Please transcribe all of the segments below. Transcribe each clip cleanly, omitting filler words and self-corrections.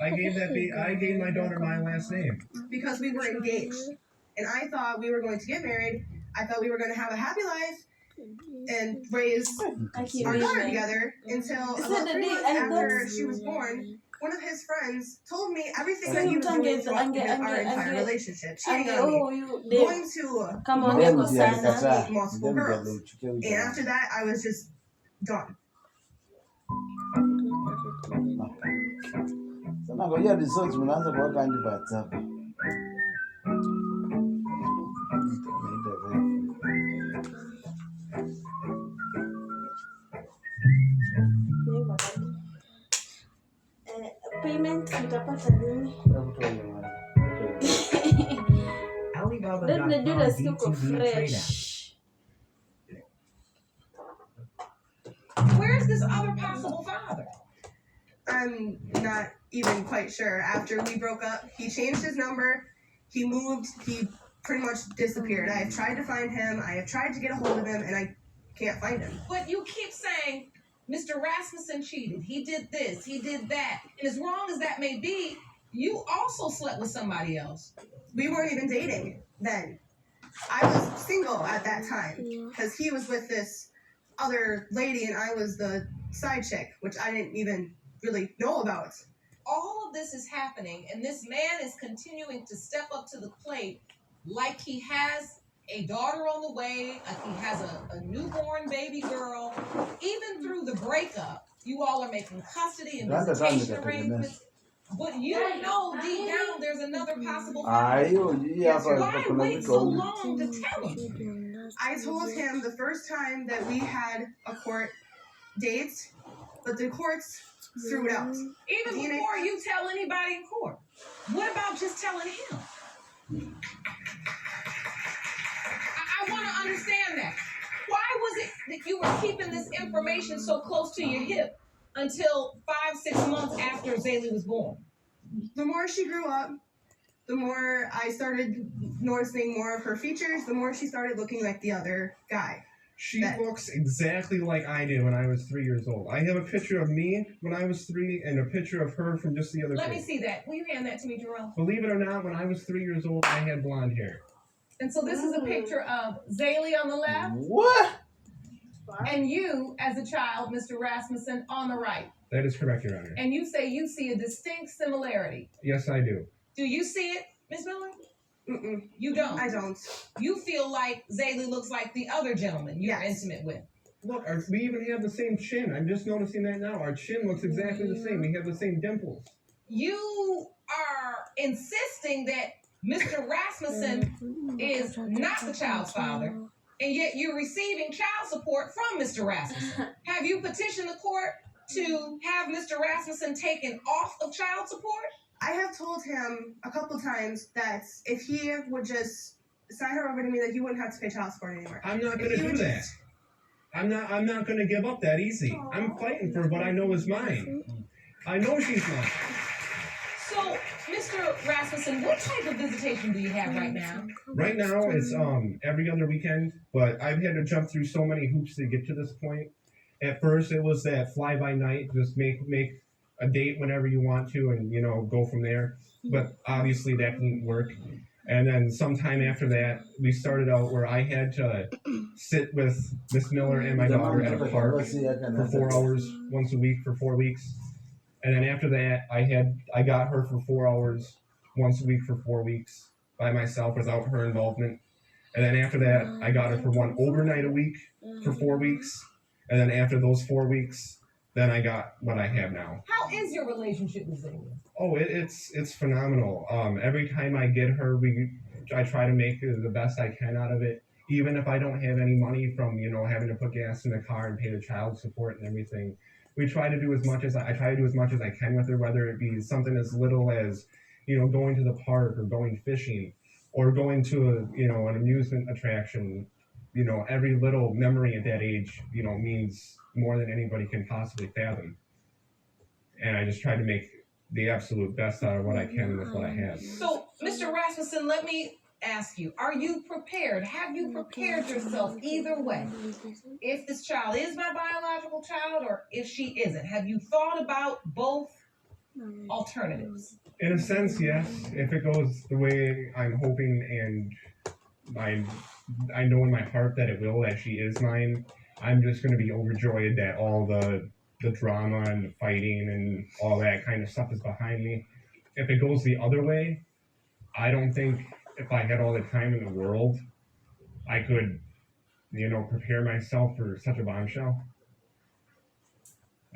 I gave my daughter my last name because we were engaged, and I thought we were going to get married. I thought we were going to have a happy life and raise our daughter together until about 3 months after she was born. One of his friends told me everything that he was doing throughout our entire relationship, cheating on me, going to multiple girls. And after that, I was just done. Sana ngoja results mnaanza kuweka hadi WhatsApp. Payment nitapata lini? Then najua nasikia uko fresh. Where's this other possible father? I'm not even quite sure. After we broke up, he changed his number, he moved, he pretty much disappeared. I have tried to find him, I have tried to get a hold of him, and I can't find him. But you keep saying, Mr. Rasmussen cheated, he did this, he did that. And as wrong as that may be, you also slept with somebody else. We weren't even dating then. I was single at that time, because he was with this other lady, and I was the side chick, which I didn't even really know about. All of this is happening, and this man is continuing to step up to the plate like he has a daughter on the way, like he has a newborn baby girl. Even through the breakup, you all are making custody and visitation arrangements. But you know deep down there's another possible family. Why wait so long to tell him? I told him the first time that we had a court date, but the courts threw it out. Even before you tell anybody in court. What about just telling him? I want to understand that. Why was it that you were keeping this information so close to your hip until 5-6 months after Zaylee was born? The more she grew up, the more I started noticing more of her features, the more she started looking like the other guy. She looks exactly like I did when I was 3 years old. I have a picture of me when I was 3 and a picture of her from just the other day. Let me see that. Will you hand that to me, Jerome? Believe it or not, when I was 3 years old, I had blonde hair. And so this is a picture of Zaylee on the left. What? And you, as a child, Mr. Rasmussen, on the right. That is correct, Your Honor. And you say you see a distinct similarity. Yes, I do. Do you see it, Ms. Miller? Mm-mm. You don't? I don't. You feel like Zaylee looks like the other gentleman you're intimate with. Look, we even have the same chin. I'm just noticing that now. Our chin looks exactly the same. We have the same dimples. You are insisting that Mr. Rasmussen is not the child's father, and yet you're receiving child support from Mr. Rasmussen. Have you petitioned the court to have Mr. Rasmussen taken off of child support? I have told him a couple times that if he would just sign her over to me, that he wouldn't have to pay child support anymore. I'm not going to do that. I'm not going to give up that easy. I'm fighting for what I know is mine. I know she's mine. So, Mr. Rasmussen, what type of visitation do you have right now? Right now, it's every other weekend, but I've had to jump through so many hoops to get to this point. At first, it was that fly-by-night, just make a date whenever you want to and, go from there. But obviously, that didn't work. And then sometime after that, we started out where I had to sit with Miss Miller and my daughter at a park for 4 hours once a week for 4 weeks. And then after that, I got her for 4 hours once a week for 4 weeks by myself without her involvement. And then after that, I got her for one overnight a week for 4 weeks. And then after those 4 weeks, then I got what I have now. How is your relationship with Zaylee? Oh, it's phenomenal. Every time I get her, I try to make the best I can out of it. Even if I don't have any money from, having to put gas in the car and pay the child support and everything. We try to do as much as I try to do as much as I can with her, whether it be something as little as, going to the park or going fishing or going to an amusement attraction. Every little memory at that age, means more than anybody can possibly fathom. And I just try to make the absolute best out of what I can with what I have. So, Mr. Rasmussen, let me ask you, are you prepared? Have you prepared yourself either way? If this child is my biological child or if she isn't, have you thought about both alternatives. In a sense, yes. If it goes the way I'm hoping, and I know in my heart that it will, that she is mine, I'm just going to be overjoyed that all the drama and the fighting and all that kind of stuff is behind me. If it goes the other way, I don't think if I had all the time in the world, I could, prepare myself for such a bombshell.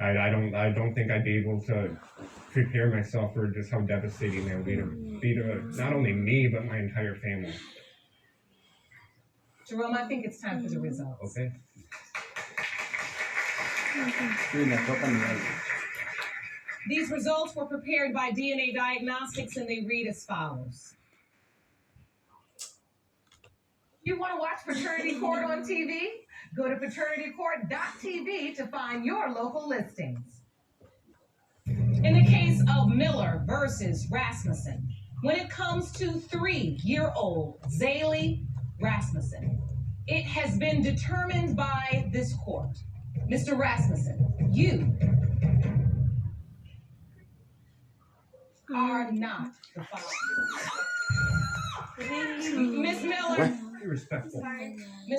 I don't think I'd be able to prepare myself for just how devastating that would be to not only me but my entire family. Jerome, I think it's time for the results. Okay. These results were prepared by DNA Diagnostics, and they read as follows. You want to watch Paternity Court on TV? Go to paternitycourt.tv to find your local listings. In the case of Miller versus Rasmussen, when it comes to 3-year-old Zaylee Rasmussen, it has been determined by this court. Mr. Rasmussen, you are not the father. Really? Miss Miller, Be respectful. Miss